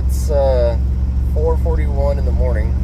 it's 4:41 in the morning.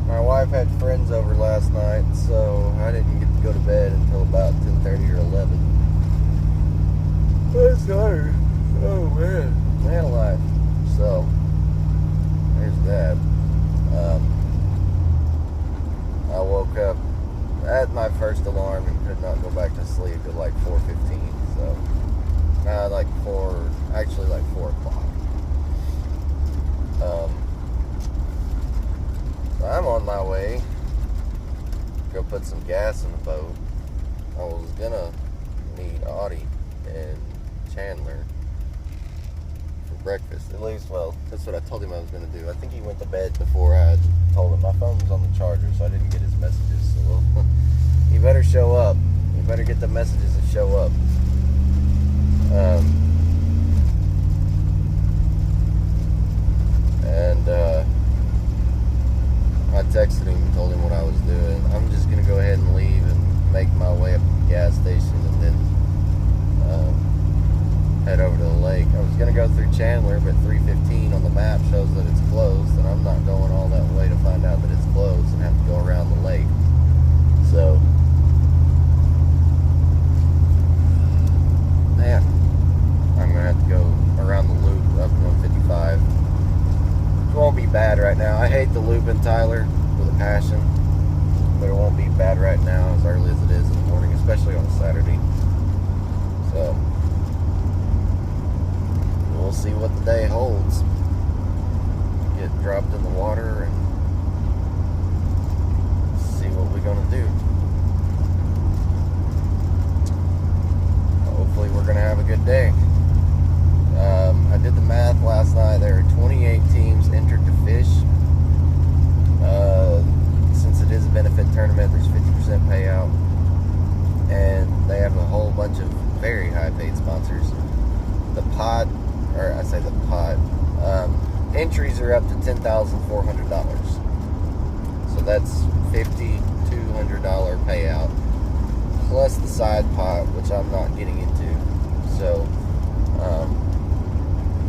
My wife had friends over last night, so I didn't get to go to bed until about 10:30 or 11. That's hard. Oh man alive. So there's that. I woke up at my first alarm and could not go back to sleep at like 4:15. So like 4 o'clock. So I'm on my way to go put some gas in the boat. I was gonna meet Audie and Chandler for breakfast. At least, well, that's what I told him I was gonna do. I think he went to bed before I told him. My phone was on the charger, so I didn't get his messages. So he better show up. You better get the messages and show up. I texted him and told him what I was doing. I'm just going to go ahead and leave and make my way up to the gas station and then head over to the lake. I was going to go through Chandler, but 3:15 on the map shows that it's closed, and I'm not going all that way to find out that it's closed and have to go around the lake. So, man, I'm going to have to go around the loop up 155. It won't be bad right now. I hate the loop in Tyler with a passion, but it won't be bad right now as early as it is in the morning, especially on a Saturday. So we'll see what the day holds. Get dropped in the water and see what we're gonna do. Hopefully we're gonna have a good day. I did the math last night. There are 28 teams entered to fish. Since it is a benefit tournament, there's 50% payout. And they have a whole bunch of very high paid sponsors. Entries are up to $10,400. So that's $5,200 payout. Plus the side pot, which I'm not getting into. So,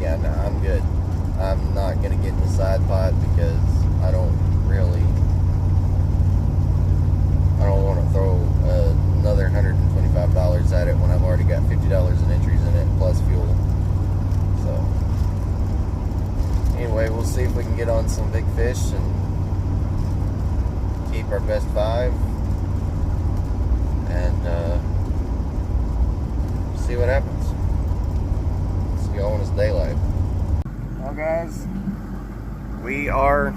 yeah, no, I'm good. I'm not going to get in the side pot because I don't want to throw another $125 at it when I've already got $50 in entries in it plus fuel. So anyway, we'll see if we can get on some big fish and keep our best 5 and see what happens. See y'all when it's daylight. Well guys, we are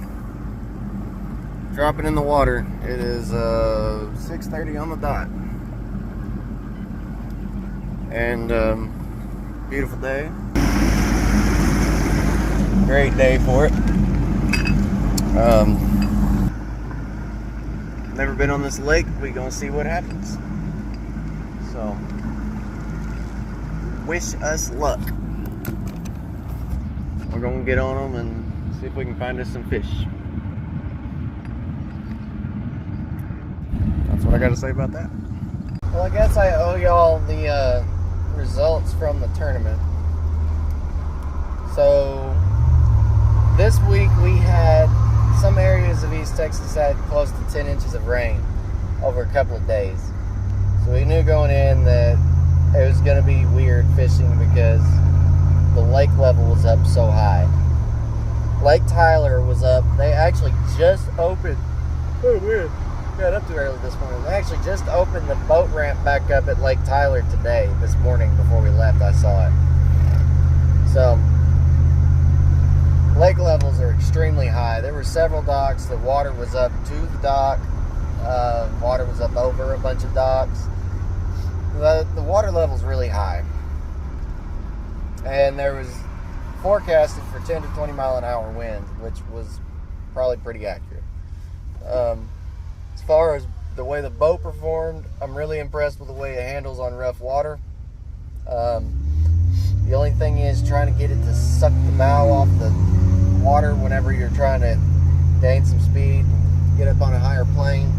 dropping in the water. It is 6:30 on the dot. And beautiful day. Great day for it. Never been on this lake. We're gonna see what happens. So wish us luck. We're gonna get on them and see if we can find us some fish. That's what I got to say about that. Well, I guess I owe y'all the results from the tournament. So this week we had some areas of East Texas had close to 10 inches of rain over a couple of days. So we knew going in that it was going to be weird fishing because the lake level was up so high. Lake Tyler was up. They actually just opened. Oh, weird. Got up too early this morning. They actually just opened the boat ramp back up at Lake Tyler this morning before we left. I saw it. So, lake levels are extremely high. There were several docks. The water was up to the dock. Water was up over a bunch of docks. The water level's really high. And there was forecasted for 10 to 20 mile an hour winds, which was probably pretty accurate. As far as the way the boat performed, I'm really impressed with the way it handles on rough water. The only thing is trying to get it to suck the bow off the water whenever you're trying to gain some speed and get up on a higher plane.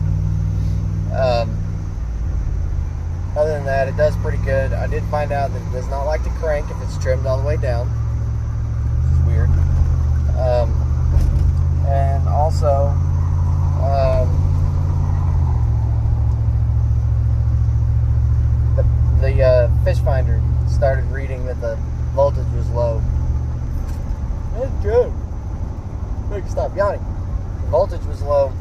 that, it does pretty good. I did find out that it does not like to crank if it's trimmed all the way down, which is weird. And also, the fish finder started reading that the voltage was low. That's good. Make it stop yawning. The voltage was low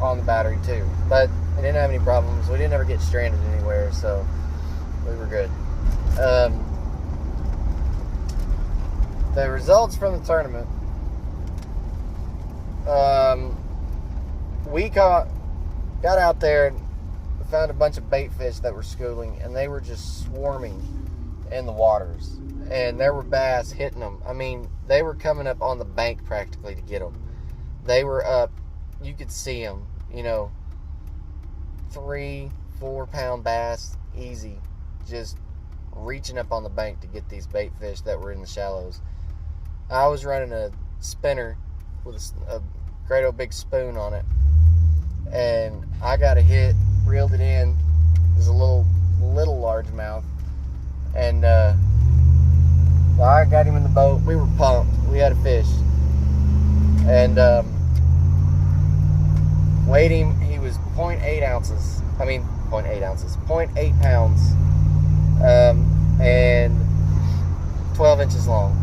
on the battery too, but it didn't have any problems. We didn't ever get stranded anywhere, so we were good. The results from the tournament. We got out there and found a bunch of bait fish that were schooling, and they were just swarming in the waters. And there were bass hitting them. I mean, they were coming up on the bank practically to get them. They were up, you could see them, 3-4 pound bass, easy, just reaching up on the bank to get these bait fish that were in the shallows. I was running a spinner with a great old big spoon on it, and I got a hit, reeled it in. It was a little largemouth, and I got him in the boat. We were pumped. We had a fish, and weighed him. He was 0.8 ounces. 0.8 pounds, and 12 inches long.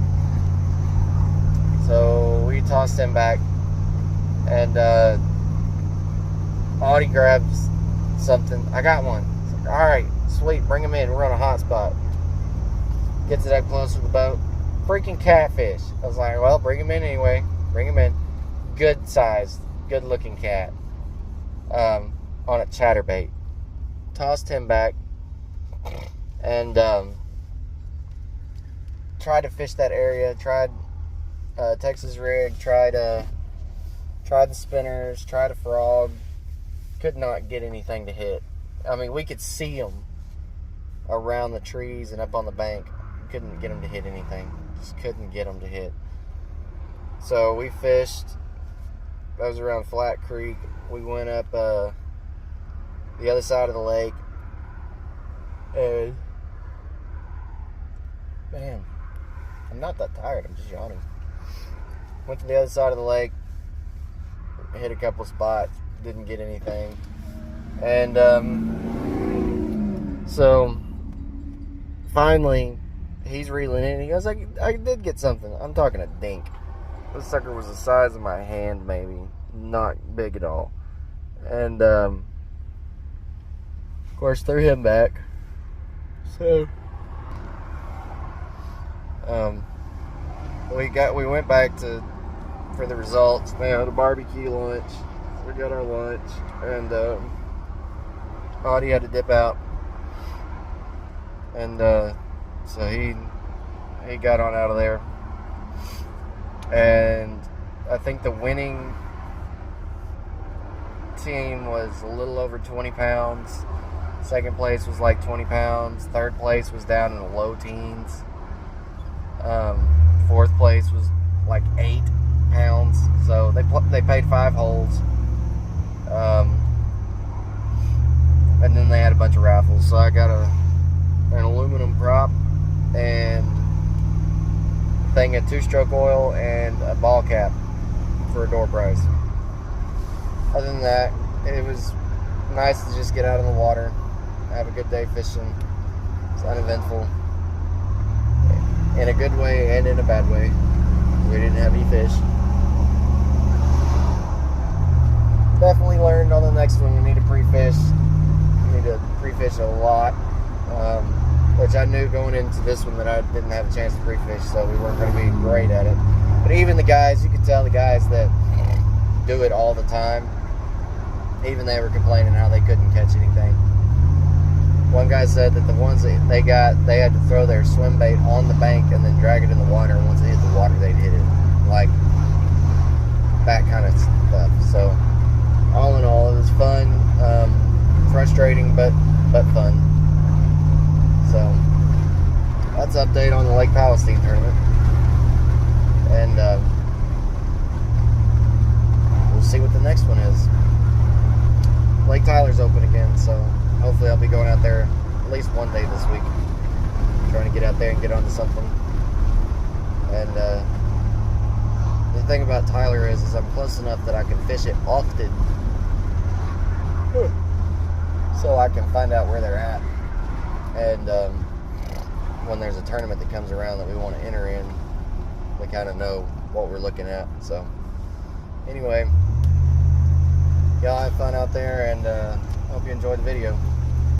So we tossed him back, and Audie grabs something. I got one. Like, all right, sweet, bring him in. We're on a hot spot. Gets it up close to the boat. Freaking catfish. I was like, well, bring him in anyway. Bring him in. Good sized, good looking cat. On a chatterbait. Tossed him back, and tried to fish that area. Tried Texas rig. Tried the spinners. Tried a frog. Could not get anything to hit. I mean, we could see them around the trees and up on the bank. Couldn't get them to hit anything. Just couldn't get them to hit. So we fished. That was around Flat Creek. We went up the other side of the lake. And man, I'm not that tired. I'm just yawning. Went to the other side of the lake. Hit a couple spots. Didn't get anything. And so finally he's reeling in. He goes, I did get something. I'm talking a dink. This sucker was the size of my hand, maybe. Not big at all. And of course threw him back. So we went back for the results. We had a barbecue lunch. We got our lunch, and Audie had to dip out, and so he got on out of there. And I think the winning team was a little over 20 pounds. Second place was like 20 pounds. Third place was down in the low teens. Fourth place was like 8 pounds. So they paid 5 holes. And then they had a bunch of raffles. So I got an aluminum prop and a thing of 2-stroke oil and a ball cap for a door prize. Other than that, it was nice to just get out in the water, have a good day fishing. It's uneventful in a good way and in a bad way. We didn't have any fish. Definitely learned on the next one we need to pre-fish. We need to pre-fish a lot, which I knew going into this one that I didn't have a chance to pre-fish, so we weren't going to be great at it. But even the guys, you could tell the guys that do it all the time, even they were complaining how they couldn't catch anything. One guy said that the ones that they had to throw their swim bait on the bank and then drag it in the water, and once it hit the water, they'd hit it. Like, that kind of stuff. So all in all, it was fun, frustrating, but fun. So that's an update on the Lake Palestine tournament, and we'll see what the next one is. Lake Tyler's open again, so hopefully hopefully I'll be going out there at least one day this week, trying to get out there and get onto something. And the thing about Tyler is I'm close enough that I can fish it often, so I can find out where they're at. And when there's a tournament that comes around that we want to enter in, we kind of know what we're looking at. So anyway, y'all have fun out there, and hope you enjoyed the video.